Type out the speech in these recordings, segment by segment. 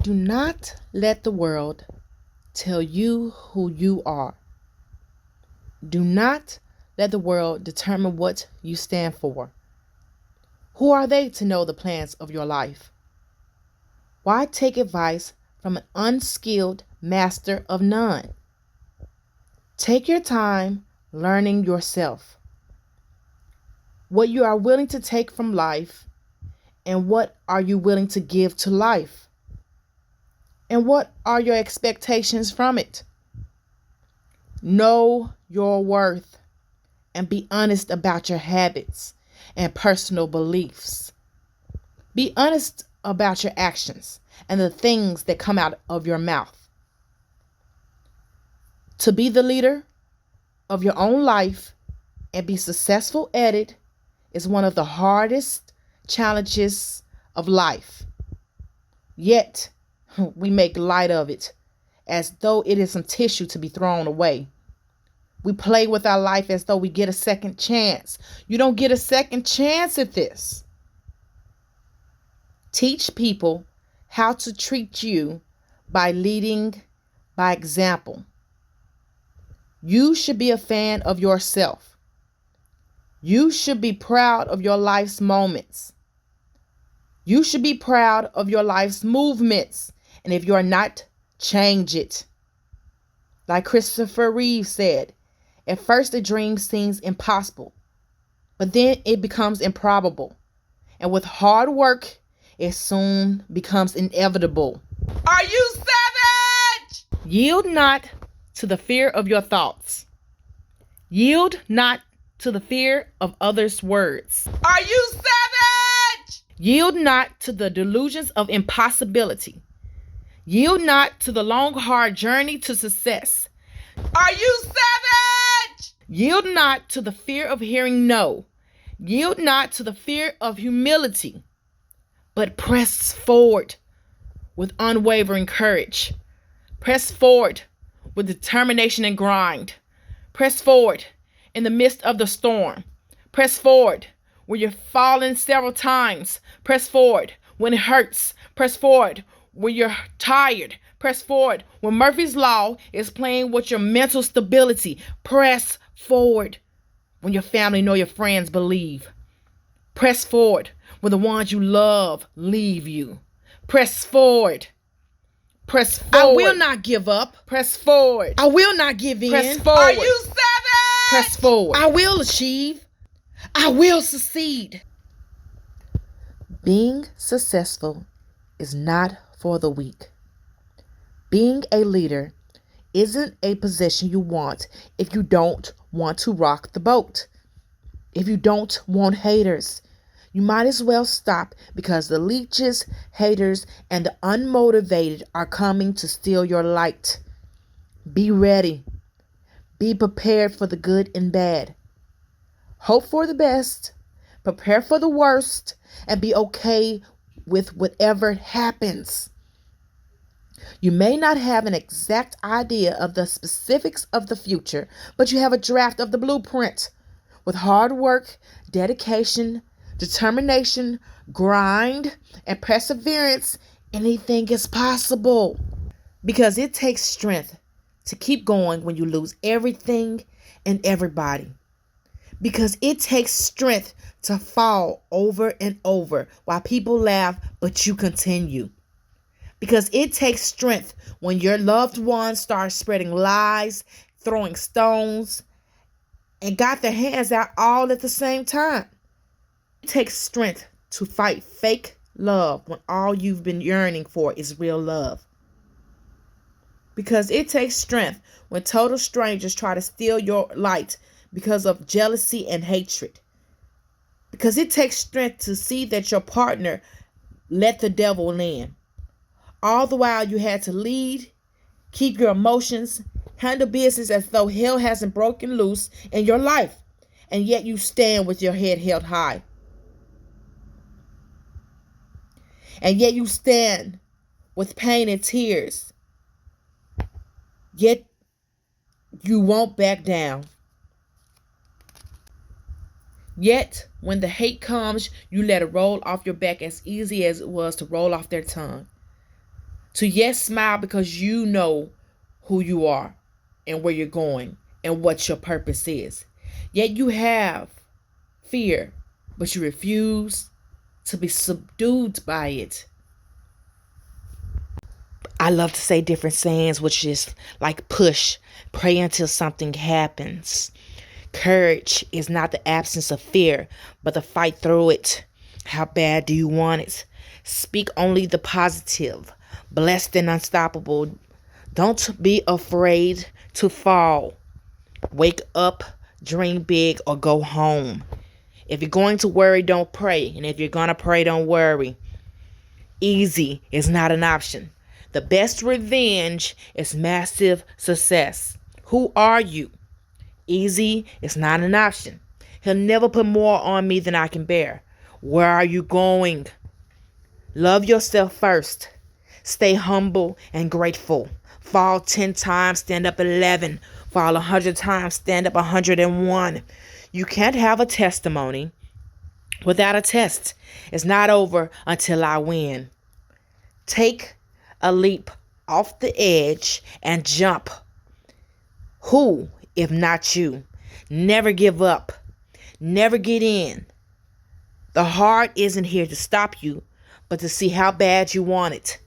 Do not let the world tell you who you are. Do not let the world determine what you stand for. Who are they to know the plans of your life? Why take advice from an unskilled master of none? Take your time learning yourself. What you are willing to take from life, and what are you willing to give to life? And what are your expectations from it? Know your worth and be honest about your habits and personal beliefs. Be honest about your actions and the things that come out of your mouth. To be the leader of your own life and be successful at it is one of the hardest challenges of life. Yet, we make light of it as though it is some tissue to be thrown away. We play with our life as though we get a second chance. You don't get a second chance at this. Teach people how to treat you by leading by example. You should be a fan of yourself. You should be proud of your life's moments. You should be proud of your life's movements. And if you're not, change it. Like Christopher Reeve said, at first a dream seems impossible, but then it becomes improbable. And with hard work, it soon becomes inevitable. Are you savage? Yield not to the fear of your thoughts. Yield not to the fear of others' words. Are you savage? Yield not to the delusions of impossibility. Yield not to the long, hard journey to success. Are you savage? Yield not to the fear of hearing no. Yield not to the fear of humility, but press forward with unwavering courage. Press forward with determination and grind. Press forward in the midst of the storm. Press forward when you're falling several times. Press forward when it hurts. Press forward when you're tired. Press forward when Murphy's Law is playing with your mental stability. Press forward when your family nor your friends believe. Press forward when the ones you love leave you. Press forward. Press forward. I will not give up. Press forward. I will not give in. Press forward. Are you savage? Press forward. I will achieve. I will succeed. Being successful is not for the weak. Being a leader isn't a position you want if you don't want to rock the boat. If you don't want haters, you might as well stop, because the leeches, haters, and the unmotivated are coming to steal your light. Be ready. Be prepared for the good and bad. Hope for the best. Prepare for the worst. And be okay with whatever happens. You may not have an exact idea of the specifics of the future, but you have a draft of the blueprint. With hard work, dedication, determination, grind, and perseverance, anything is possible. Because it takes strength to keep going when you lose everything and everybody. Because it takes strength to fall over and over while people laugh, but you continue. Because it takes strength when your loved ones start spreading lies, throwing stones, and got their hands out all at the same time. It takes strength to fight fake love when all you've been yearning for is real love. Because it takes strength when total strangers try to steal your light because of jealousy and hatred. Because it takes strength to see that your partner let the devil in. All the while you had to lead, keep your emotions, handle business as though hell hasn't broken loose in your life, and yet you stand with your head held high. And yet you stand with pain and tears, yet you won't back down. Yet when the hate comes, you let it roll off your back as easy as it was to roll off their tongue. To yes, smile because you know who you are and where you're going and what your purpose is. Yet you have fear, but you refuse to be subdued by it. I love to say different sayings, which is like push, pray until something happens. Courage is not the absence of fear, but the fight through it. How bad do you want it? Speak only the positive, blessed and unstoppable. Don't be afraid to fall. Wake up, dream big, or go home. If you're going to worry, don't pray. And if you're going to pray, don't worry. Easy is not an option. The best revenge is massive success. Who are you? Easy is not an option. He'll never put more on me than I can bear. Where are you going? Love yourself first. Stay humble and grateful. Fall 10 times, stand up 11. Fall 100 times, stand up 101. You can't have a testimony without a test. It's not over until I win. Take a leap off the edge and jump. Who, if not you? Never give up. Never get in. The heart isn't here to stop you, but to see how bad you want it.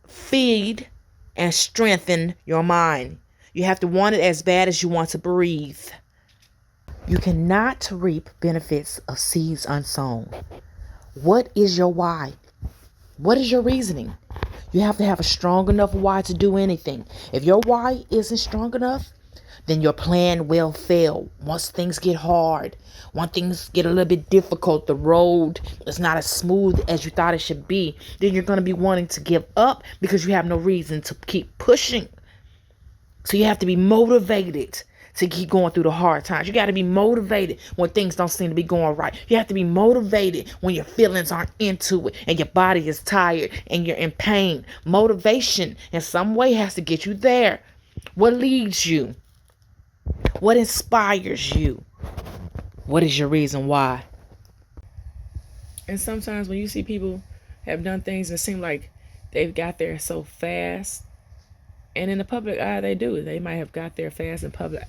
Feed, and strengthen your mind. You have to want it as bad as you want to breathe. You cannot reap benefits of seeds unsown. What is your why? What is your reasoning? You have to have a strong enough why to do anything. If your why isn't strong enough, then your plan will fail. Once things get hard, once things get a little bit difficult, the road is not as smooth as you thought it should be, then you're going to be wanting to give up because you have no reason to keep pushing. So you have to be motivated to keep going through the hard times. You got to be motivated when things don't seem to be going right. You have to be motivated when your feelings aren't into it and your body is tired and you're in pain. Motivation in some way has to get you there. What leads you? What inspires you? What is your reason why? And sometimes when you see people have done things that seem like they've got there so fast, and in the public eye they do. They might have got there fast in public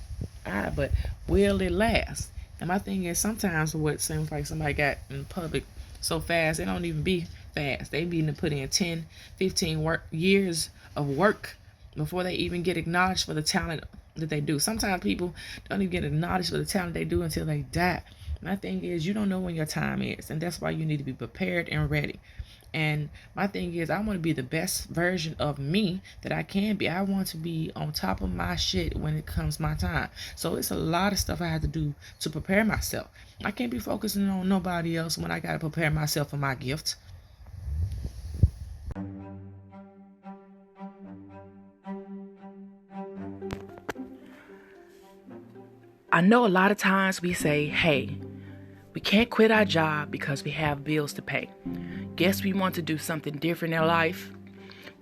eye, but will it last? And my thing is, sometimes what seems like somebody got in public so fast, they don't even be fast. They need to put in 10, 15 years of work before they even get acknowledged for the talent that they do. Sometimes people don't even get acknowledged for the talent they do until they die. My thing is, you don't know when your time is, and that's why you need to be prepared and ready. And my thing is, I want to be the best version of me that I can be. I want to be on top of my shit when it comes my time. So it's a lot of stuff I have to do to prepare myself. I can't be focusing on nobody else when I got to prepare myself for my gift. I know a lot of times we say, hey, we can't quit our job because we have bills to pay. Guess we want to do something different in life,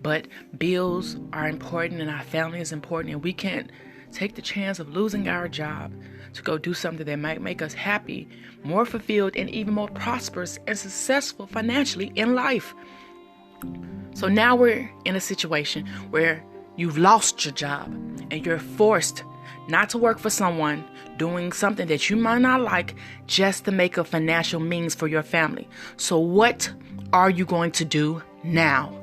but bills are important and our family is important, and we can't take the chance of losing our job to go do something that might make us happy, more fulfilled, and even more prosperous and successful financially in life. So now we're in a situation where you've lost your job and you're forced not to work for someone doing something that you might not like just to make a financial means for your family. So what are you going to do now?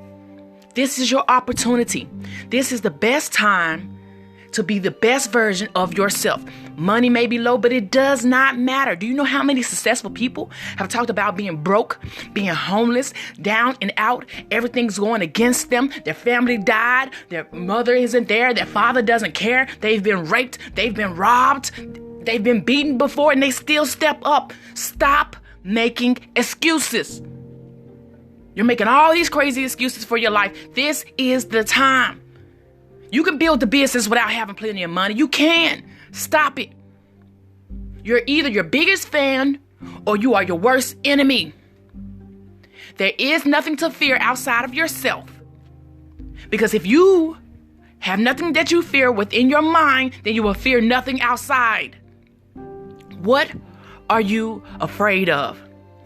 This is your opportunity. This is the best time to be the best version of yourself. Money may be low, but it does not matter. Do you know how many successful people have talked about being broke, being homeless, down and out? Everything's going against them. Their family died. Their mother isn't there. Their father doesn't care. They've been raped. They've been robbed. They've been beaten before, and they still step up. Stop making excuses. You're making all these crazy excuses for your life. This is the time. You can build the business without having plenty of money. You can. Stop it. You're either your biggest fan or you are your worst enemy. There is nothing to fear outside of yourself. Because if you have nothing that you fear within your mind, then you will fear nothing outside. What are you afraid of?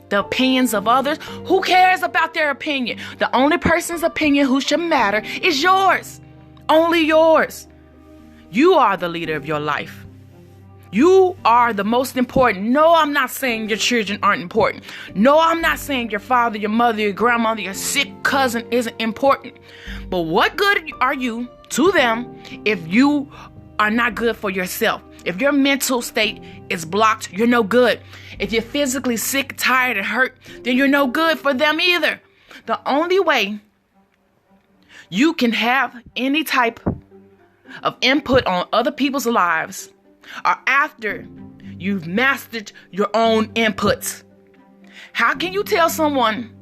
the opinions of others. Who cares about their opinion? The only person's opinion who should matter is yours. Only yours. You are the leader of your life. You are the most important. No, I'm not saying your children aren't important. No, I'm not saying your father, your mother, your grandmother, your sick cousin isn't important. But what good are you to them if you are not good for yourself? If your mental state is blocked, you're no good. If you're physically sick, tired, and hurt, then you're no good for them either. The only way you can have any type of input on other people's lives are after you've mastered your own inputs. How can you tell someone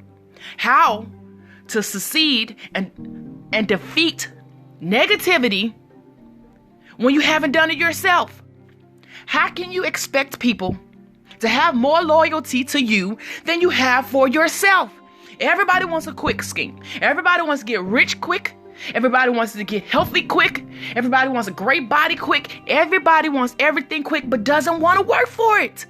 how to succeed and defeat negativity when you haven't done it yourself? How can you expect people to have more loyalty to you than you have for yourself? Everybody wants a quick scheme. Everybody wants to get rich quick. Everybody wants to get healthy quick. Everybody wants a great body quick. Everybody wants everything quick, but doesn't want to work for it.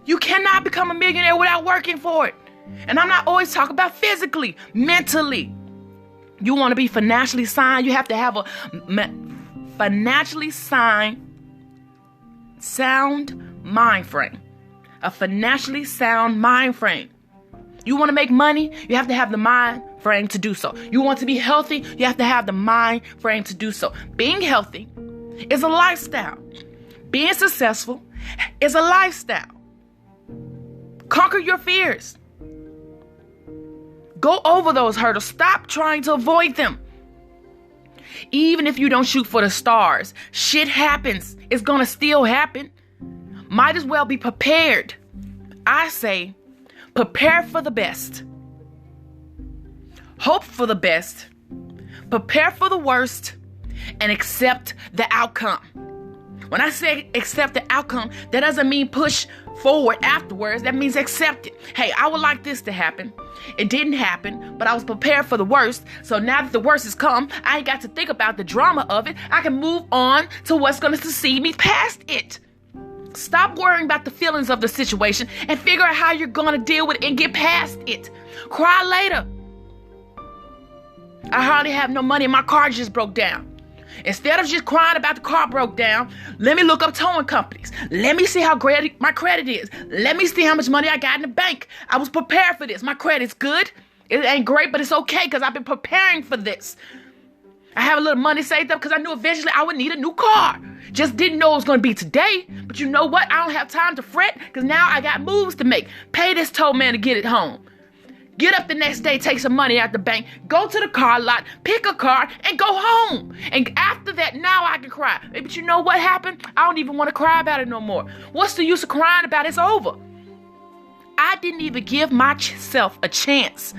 You cannot become a millionaire without working for it. And I'm not always talking about physically, mentally. You want to be financially sound, you have to have a financially sound mind frame. A financially sound mind frame. You want to make money, you have to have the mind frame to do so. You want to be healthy, you have to have the mind frame to do so. Being healthy is a lifestyle. Being successful is a lifestyle. Conquer your fears. Go over those hurdles. Stop trying to avoid them. Even if you don't shoot for the stars, shit happens. It's gonna still happen. Might as well be prepared. I say, prepare for the best. Hope for the best. Prepare for the worst. And accept the outcome. When I say accept the outcome, that doesn't mean push forward afterwards. That means accept it. Hey, I would like this to happen. It didn't happen, but I was prepared for the worst. So now that the worst has come, I ain't got to think about the drama of it. I can move on to what's going to succeed me past it. Stop worrying about the feelings of the situation and figure out how you're going to deal with it and get past it. Cry later. I hardly have no money and my car just broke down. Instead of just crying about the car broke down, let me look up towing companies. Let me see how great my credit is. Let me see how much money I got in the bank. I was prepared for this. My credit's good. It ain't great, but it's okay because I've been preparing for this. I have a little money saved up because I knew eventually I would need a new car. Just didn't know it was going to be today. But you know what? I don't have time to fret because now I got moves to make. Pay this tow man to get it home. Get up the next day, take some money out the bank, go to the car lot, pick a car, and go home. And after that, now I can cry. But you know what happened? I don't even want to cry about it no more. What's the use of crying about it? It's over. I didn't even give myself a chance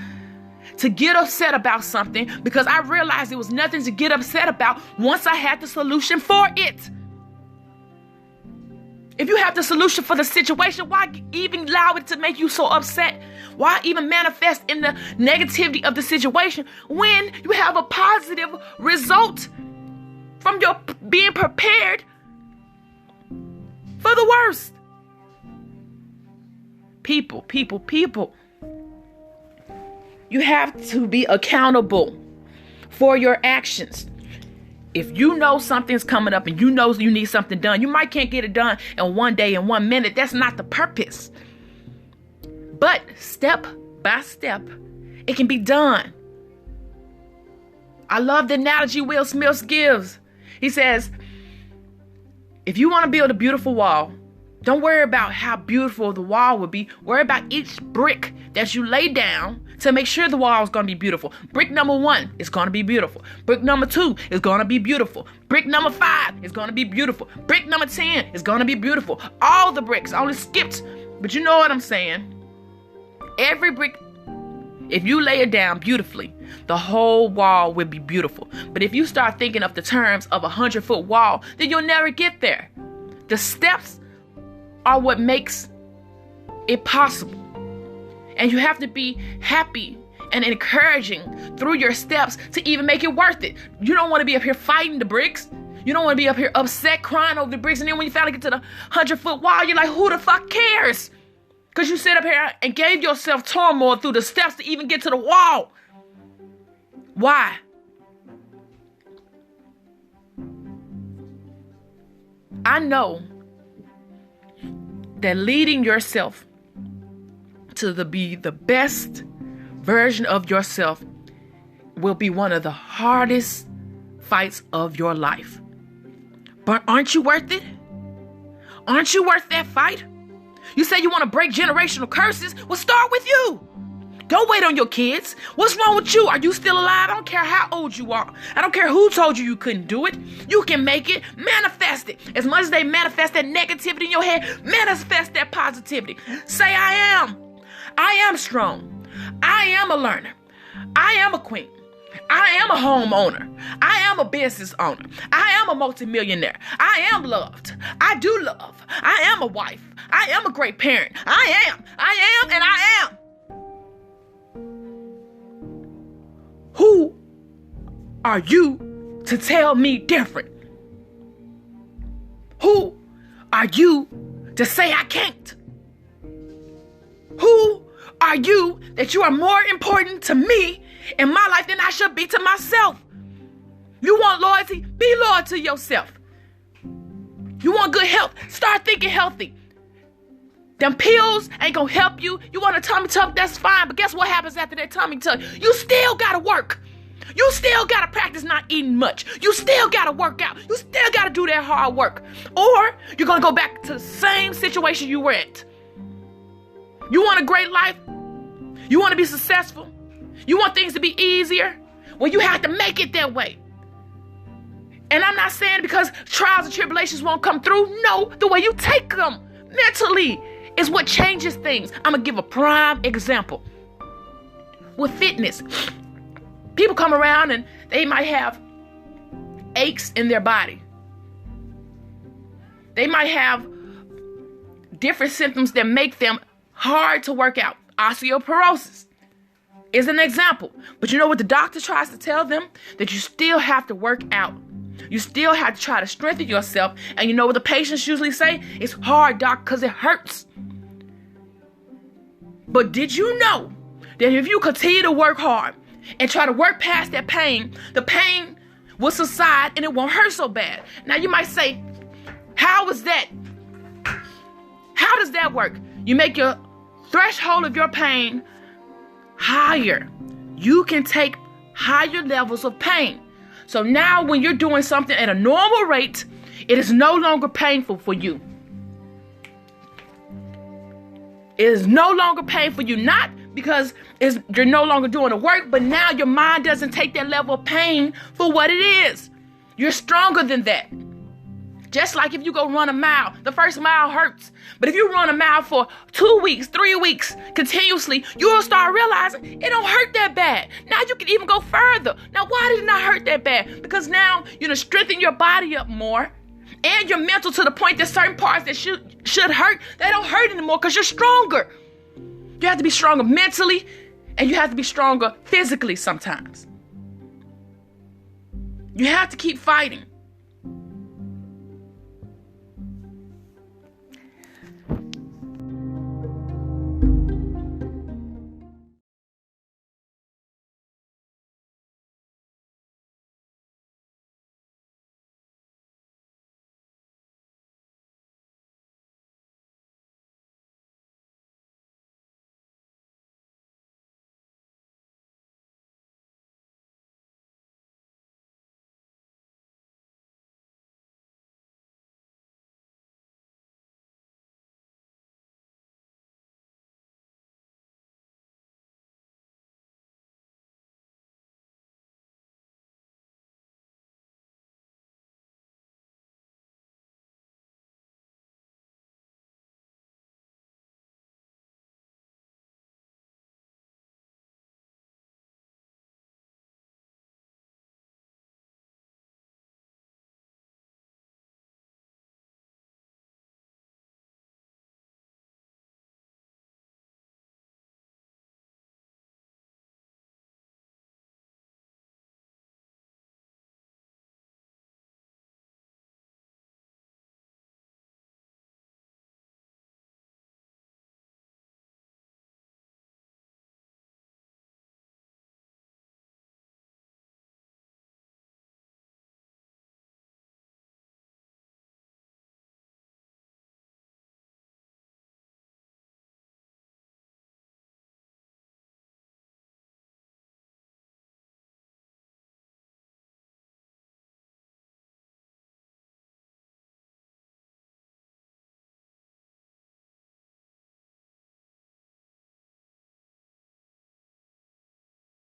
to get upset about something because I realized there was nothing to get upset about once I had the solution for it. If you have the solution for the situation, why even allow it to make you so upset? Why even manifest in the negativity of the situation when you have a positive result from your being prepared for the worst? People. You have to be accountable for your actions. If you know something's coming up and you know you need something done, you might can't get it done in one day, in 1 minute. That's not the purpose. But step by step, it can be done. I love the analogy Will Smith gives. He says, if you want to build a beautiful wall, don't worry about how beautiful the wall would be. Worry about each brick that you lay down to make sure the wall is going to be beautiful. Brick number 1 is going to be beautiful. Brick number 2 is going to be beautiful. Brick number 5 is going to be beautiful. Brick number 10 is going to be beautiful. All the bricks, I only skipped, but you know what I'm saying. Every brick, if you lay it down beautifully, the whole wall will be beautiful. But if you start thinking of the terms of a 100-foot wall, then you'll never get there. The steps are what makes it possible. And you have to be happy and encouraging through your steps to even make it worth it. You don't want to be up here fighting the bricks. You don't want to be up here upset, crying over the bricks. And then when you finally get to the 100-foot wall, you're like, who the fuck cares? Because you sit up here and gave yourself turmoil through the steps to even get to the wall. Why? I know that leading yourself to be the best version of yourself will be one of the hardest fights of your life. But aren't you worth it? Aren't you worth that fight? You say you want to break generational curses? Well, start with you. Don't wait on your kids. What's wrong with you? Are you still alive? I don't care how old you are. I don't care who told you couldn't do it. You can make it. Manifest it. As much as they manifest that negativity in your head, manifest that positivity. Say, I am strong. I am a learner. I am a queen. I am a homeowner. I am a business owner. I am a multimillionaire. I am loved. I do love. I am a wife. I am a great parent. I am, and I am. Who are you to tell me different? Who are you to say I can't? Who are you that you are more important to me in my life than I should be to myself? You want loyalty? Be loyal to yourself. You want good health? Start thinking healthy. Them pills ain't gonna help you. You want a tummy tuck? That's fine. But guess what happens after that tummy tuck? You still gotta work. You still gotta practice not eating much. You still gotta work out. You still gotta do that hard work. Or you're gonna go back to the same situation you were at. You want a great life? You want to be successful? You want things to be easier? Well, you have to make it that way. And I'm not saying because trials and tribulations won't come through. No, the way you take them mentally is what changes things. I'm going to give a prime example. With fitness, people come around and they might have aches in their body. They might have different symptoms that make them hard to work out. Osteoporosis is an example. But you know what the doctor tries to tell them? That you still have to work out. You still have to try to strengthen yourself. And you know what the patients usually say? It's hard, doc, because it hurts. But did you know that if you continue to work hard and try to work past that pain, the pain will subside and it won't hurt so bad? Now you might say, how is that? How does that work? You make your threshold of your pain higher. You can take higher levels of pain. So now when you're doing something at a normal rate, it is no longer painful for you. It is no longer painful for you, not because you're no longer doing the work, but now your mind doesn't take that level of pain for what it is. You're stronger than that. Just like if you go run a mile, the first mile hurts. But if you run a mile for 2 weeks, 3 weeks continuously, you'll start realizing it don't hurt that bad. Now you can even go further. Now, why did it not hurt that bad? Because now you're strengthening your body up more and you're mental to the point that certain parts that should hurt, they don't hurt anymore because you're stronger. You have to be stronger mentally and you have to be stronger physically sometimes. You have to keep fighting.